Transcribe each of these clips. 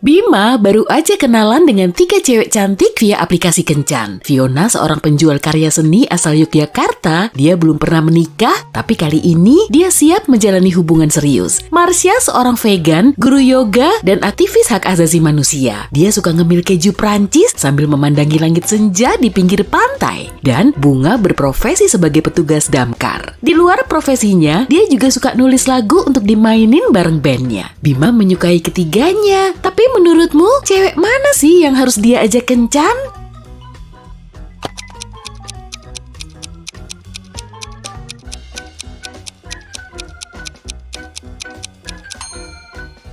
Bima baru aja kenalan dengan 3 cewek cantik via aplikasi Kencan. Fiona seorang penjual karya seni asal Yogyakarta. Dia belum pernah menikah, tapi kali ini dia siap menjalani hubungan serius. Marsha seorang vegan, guru yoga, dan aktivis hak asasi manusia. Dia suka ngemil keju Prancis sambil memandangi langit senja di pinggir pantai. Dan Bunga berprofesi sebagai petugas damkar. Di luar profesinya, dia juga suka nulis lagu untuk dimainin bareng bandnya. Bima menyukai ketiganya, tapi menurutmu, cewek mana sih yang harus dia ajak kencan?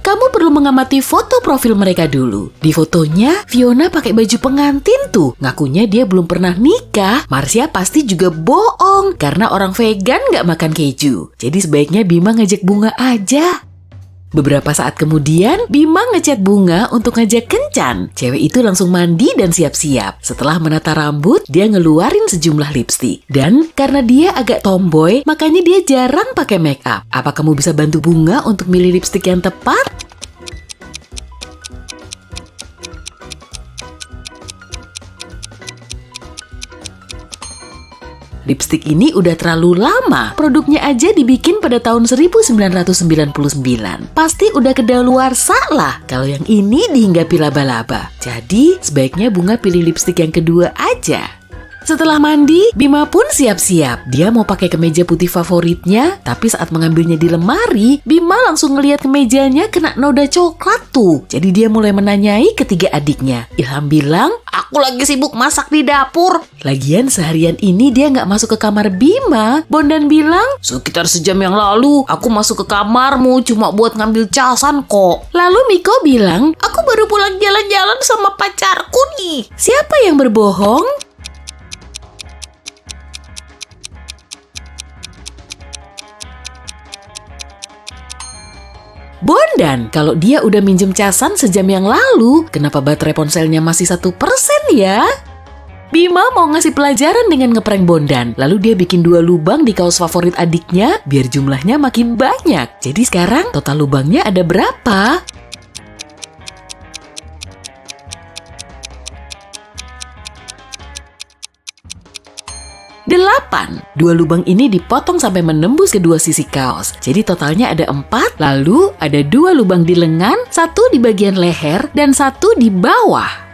Kamu perlu mengamati foto profil mereka dulu. Di fotonya, Fiona pakai baju pengantin tuh. Ngakunya dia belum pernah nikah. Marsha pasti juga bohong, karena orang vegan nggak makan keju. Jadi sebaiknya Bima ngajak Bunga aja. Beberapa saat kemudian, Bima ngechat Bunga untuk ngajak kencan. Cewek itu langsung mandi dan siap-siap. Setelah menata rambut, dia ngeluarin sejumlah lipstik. Dan karena dia agak tomboy, makanya dia jarang pakai make up. Apa kamu bisa bantu Bunga untuk milih lipstik yang tepat? Lipstik ini udah terlalu lama. Produknya aja dibikin pada tahun 1999. Pasti udah kedaluarsa lah kalau yang ini dihinggapi laba-laba. Jadi sebaiknya Bunga pilih lipstik yang kedua aja. Setelah mandi, Bima pun siap-siap. Dia mau pakai kemeja putih favoritnya, tapi saat mengambilnya di lemari, Bima langsung ngeliat kemejanya kena noda coklat tuh. Jadi dia mulai menanyai ketiga adiknya. Ilham bilang, "Aku lagi sibuk masak di dapur." Lagian seharian ini dia nggak masuk ke kamar Bima. Bondan bilang, "Sekitar sejam yang lalu, aku masuk ke kamarmu cuma buat ngambil casan kok." Lalu Miko bilang, "Aku baru pulang jalan-jalan sama pacarku nih." Siapa yang berbohong? Bondan, kalau dia udah minjem casan sejam yang lalu, kenapa baterai ponselnya masih 1% ya? Bima mau ngasih pelajaran dengan ngeprank Bondan. Lalu dia bikin 2 lubang di kaos favorit adiknya, biar jumlahnya makin banyak. Jadi sekarang total lubangnya ada berapa? 8. 2 lubang ini dipotong sampai menembus kedua sisi kaos. Jadi totalnya ada 4, lalu ada 2 lubang di lengan, 1 di bagian leher, dan 1 di bawah.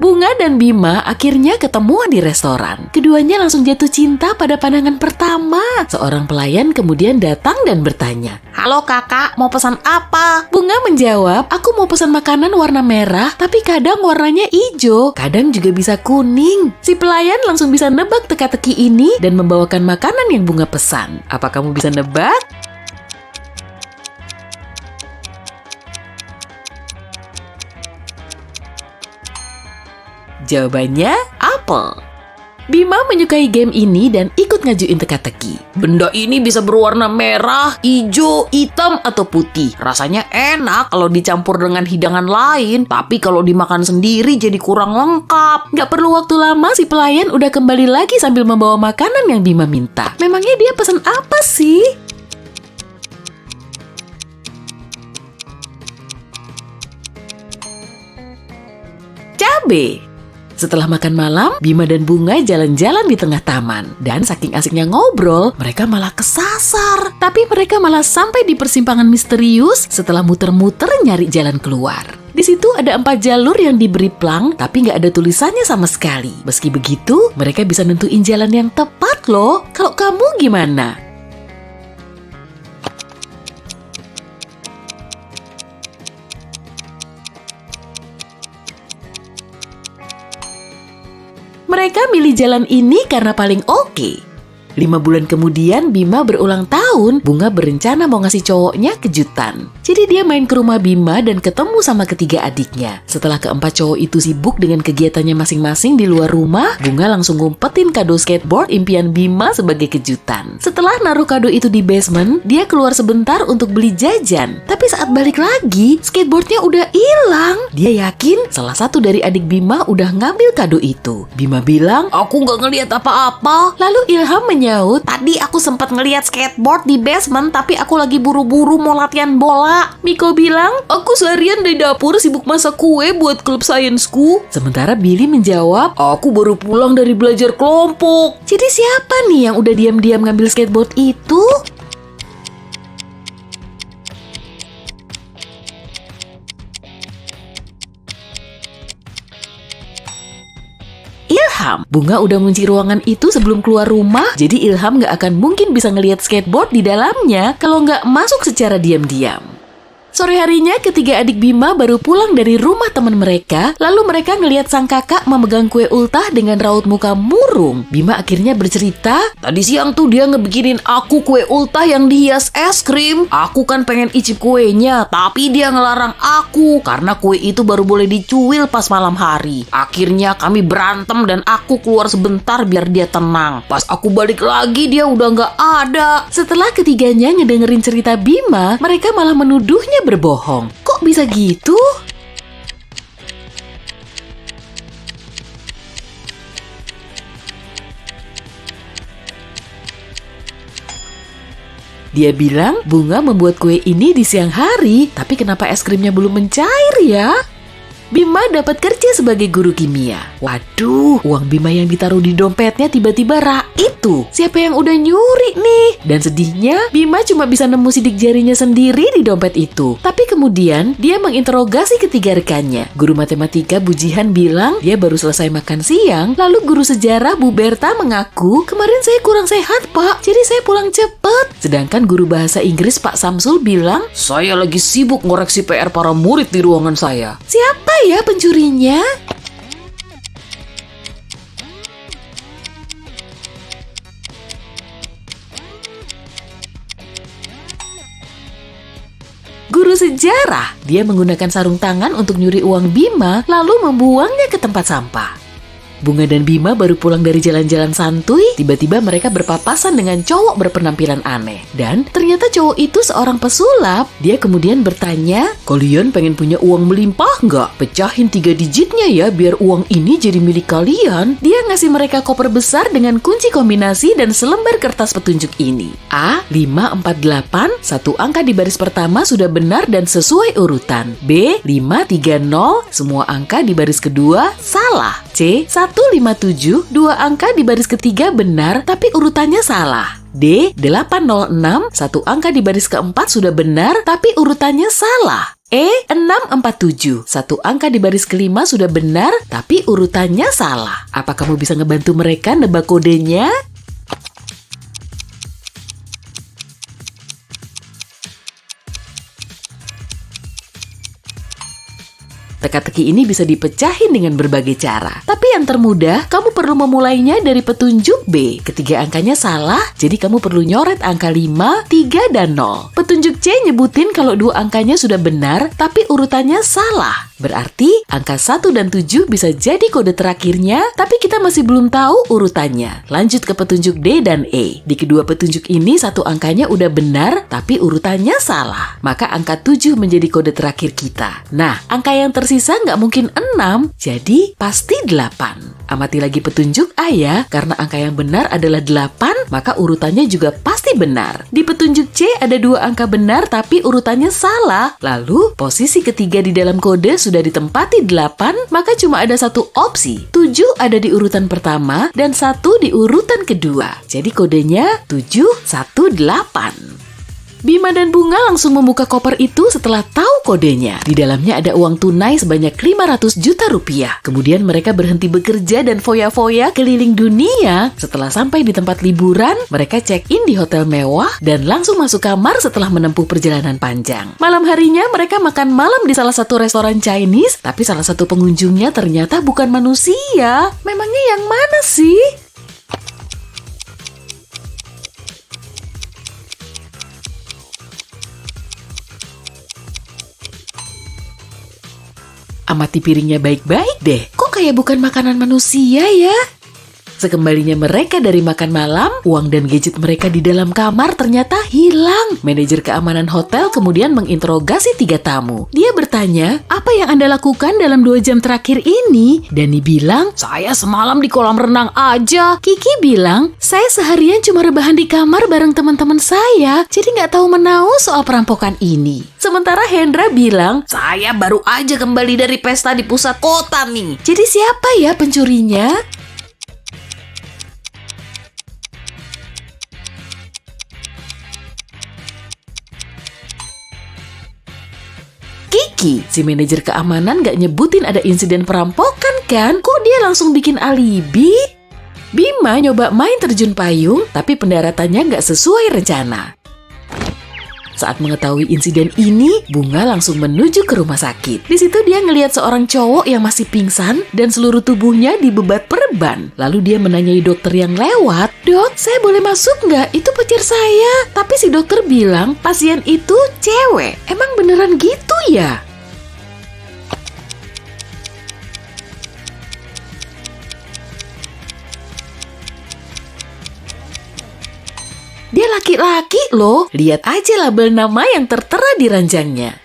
Bunga dan Bima akhirnya ketemu di restoran. Keduanya langsung jatuh cinta pada pandangan pertama. Seorang pelayan kemudian datang dan bertanya, "Halo kakak, mau pesan apa?" Bunga menjawab, "Aku mau pesan makanan warna merah, tapi kadang warnanya hijau, kadang juga bisa kuning." Si pelayan langsung bisa nebak teka-teki ini dan membawakan makanan yang Bunga pesan. Apa kamu bisa nebak? Jawabannya apel. Bima menyukai game ini dan ikut ngajuin teka-teki. "Benda ini bisa berwarna merah, hijau, hitam, atau putih. Rasanya enak kalau dicampur dengan hidangan lain, tapi kalau dimakan sendiri jadi kurang lengkap." Gak perlu waktu lama, si pelayan udah kembali lagi sambil membawa makanan yang Bima minta. Memangnya dia pesan apa sih? Cabe. Setelah makan malam, Bima dan Bunga jalan-jalan di tengah taman. Dan saking asiknya ngobrol, mereka malah kesasar. Tapi mereka malah sampai di persimpangan misterius setelah muter-muter nyari jalan keluar. Di situ ada 4 jalur yang diberi plang, tapi nggak ada tulisannya sama sekali. Meski begitu, mereka bisa nentuin jalan yang tepat loh. Kalau kamu gimana? Mereka milih jalan ini karena paling oke. 5 bulan kemudian Bima berulang tahun, Bunga berencana mau ngasih cowoknya kejutan. Jadi dia main ke rumah Bima dan ketemu sama ketiga adiknya. Setelah keempat cowok itu sibuk dengan kegiatannya masing-masing di luar rumah, Bunga langsung ngumpetin kado skateboard impian Bima sebagai kejutan. Setelah naruh kado itu di basement, dia keluar sebentar untuk beli jajan. Tapi saat balik lagi, skateboardnya udah hilang. Dia yakin salah satu dari adik Bima udah ngambil kado itu. Bima bilang, "Aku nggak ngeliat apa-apa." Lalu Ilham nyaut, tadi aku sempat ngeliat skateboard di basement, tapi aku lagi buru-buru mau latihan bola. Miko bilang, aku seharian di dapur sibuk masak kue buat klub sainsku. Sementara Billy menjawab, aku baru pulang dari belajar kelompok. Jadi siapa nih yang udah diam-diam ngambil skateboard itu? Ilham. Bunga udah ngunci ruangan itu sebelum keluar rumah, jadi Ilham gak akan mungkin bisa ngelihat skateboard di dalamnya kalau gak masuk secara diam-diam. Sore harinya ketiga adik Bima baru pulang dari rumah teman mereka, lalu mereka ngelihat sang kakak memegang kue ultah dengan raut muka murung. Bima akhirnya bercerita, tadi siang tuh dia ngebikinin aku kue ultah yang dihias es krim. Aku kan pengen icip kuenya, tapi dia ngelarang aku karena kue itu baru boleh dicuil pas malam hari. Akhirnya kami berantem dan aku keluar sebentar biar dia tenang. Pas aku balik lagi dia udah gak ada. Setelah ketiganya ngedengerin cerita Bima, mereka malah menuduhnya berbohong. Kok bisa gitu? Dia bilang Bunga membuat kue ini di siang hari, tapi kenapa es krimnya belum mencair ya? Bima dapat kerja sebagai guru kimia. Waduh, uang Bima yang ditaruh di dompetnya tiba-tiba raib tuh. Siapa yang udah nyuri nih? Dan sedihnya, Bima cuma bisa nemu sidik jarinya sendiri di dompet itu. Tapi kemudian, dia menginterogasi ketiga rekannya. Guru matematika Bu Jihan bilang dia baru selesai makan siang. Lalu guru sejarah Bu Berta mengaku, kemarin saya kurang sehat Pak, jadi saya pulang cepet. Sedangkan guru bahasa Inggris Pak Samsul bilang, saya lagi sibuk ngoreksi PR para murid di ruangan saya. Siapa ya pencurinya? Guru sejarah, dia menggunakan sarung tangan untuk nyuri uang Bima lalu membuangnya ke tempat sampah. Bunga dan Bima baru pulang dari jalan-jalan santuy, tiba-tiba mereka berpapasan dengan cowok berpenampilan aneh. Dan ternyata cowok itu seorang pesulap. Dia kemudian bertanya, kalian pengen punya uang melimpah nggak? Pecahin 3 digitnya ya biar uang ini jadi milik kalian. Dia ngasih mereka koper besar dengan kunci kombinasi dan selembar kertas petunjuk ini. A. 548, satu angka di baris pertama sudah benar dan sesuai urutan. B. 530, semua angka di baris kedua salah. C. 157, dua angka di baris ketiga benar tapi urutannya salah. D. 806, satu angka di baris keempat sudah benar tapi urutannya salah. E. 647, satu angka di baris kelima sudah benar tapi urutannya salah. Apa kamu bisa ngebantu mereka nebak kodenya? Teka-teki ini bisa dipecahin dengan berbagai cara. Tapi yang termudah, kamu perlu memulainya dari petunjuk B. Ketiga angkanya salah, jadi kamu perlu nyoret angka 5, 3, dan 0. Petunjuk C nyebutin kalau dua angkanya sudah benar, tapi urutannya salah. Berarti angka 1 dan 7 bisa jadi kode terakhirnya, tapi kita masih belum tahu urutannya. Lanjut ke petunjuk D dan E. Di kedua petunjuk ini satu angkanya udah benar, tapi urutannya salah. Maka angka 7 menjadi kode terakhir kita. Nah, angka yang tersisa nggak mungkin 6, jadi pasti 8. Amati lagi petunjuk A ya, karena angka yang benar adalah 8, maka urutannya juga pasti benar. Di petunjuk C ada dua angka benar, tapi urutannya salah. Lalu, posisi ketiga di dalam kode sudah ditempati 8, maka cuma ada satu opsi. 7 ada di urutan pertama dan 1 di urutan kedua. Jadi kodenya 718. Bima dan Bunga langsung membuka koper itu setelah tahu kodenya. Di dalamnya ada uang tunai sebanyak 500 juta rupiah. Kemudian mereka berhenti bekerja dan foya-foya keliling dunia. Setelah sampai di tempat liburan, mereka check-in di hotel mewah dan langsung masuk kamar setelah menempuh perjalanan panjang. Malam harinya mereka makan malam di salah satu restoran Chinese, tapi salah satu pengunjungnya ternyata bukan manusia. Memangnya yang mana sih? Amati piringnya baik-baik deh. Kok kayak bukan makanan manusia ya? Sekembalinya mereka dari makan malam, uang dan gadget mereka di dalam kamar ternyata hilang. Manajer keamanan hotel kemudian menginterogasi 3 tamu. Dia bertanya, apa yang Anda lakukan dalam 2 jam terakhir ini? Danny bilang, saya semalam di kolam renang aja. Kiki bilang, saya seharian cuma rebahan di kamar bareng teman-teman saya, jadi nggak tahu menahu soal perampokan ini. Sementara Hendra bilang, saya baru aja kembali dari pesta di pusat kota nih. Jadi siapa ya pencurinya? Kiki, si manajer keamanan gak nyebutin ada insiden perampokan kan? Kok dia langsung bikin alibi? Bima nyoba main terjun payung, tapi pendaratannya gak sesuai rencana. Saat mengetahui insiden ini, Bunga langsung menuju ke rumah sakit. Di situ dia ngelihat seorang cowok yang masih pingsan dan seluruh tubuhnya dibebat perban. Lalu dia menanyai dokter yang lewat, "Dok, saya boleh masuk nggak? Itu pacar saya." Tapi si dokter bilang, pasien itu cewek. Emang beneran gitu ya? Dia laki-laki loh, lihat aja label nama yang tertera di ranjangnya.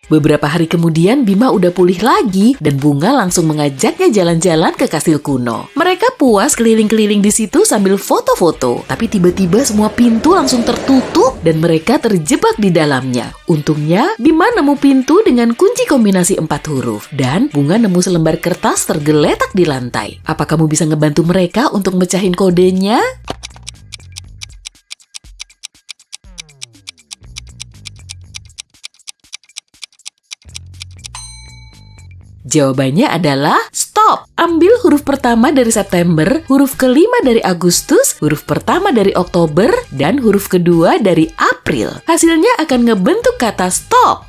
Beberapa hari kemudian Bima udah pulih lagi dan Bunga langsung mengajaknya jalan-jalan ke kastil kuno. Mereka puas keliling-keliling di situ sambil foto-foto, tapi tiba-tiba semua pintu langsung tertutup dan mereka terjebak di dalamnya. Untungnya Bima nemu pintu dengan kunci kombinasi 4 huruf dan Bunga nemu selembar kertas tergeletak di lantai. Apa kamu bisa ngebantu mereka untuk mecahin kodenya? Jawabannya adalah stop. Ambil huruf pertama dari September, huruf kelima dari Agustus, huruf pertama dari Oktober, dan huruf kedua dari April. Hasilnya akan ngebentuk kata stop.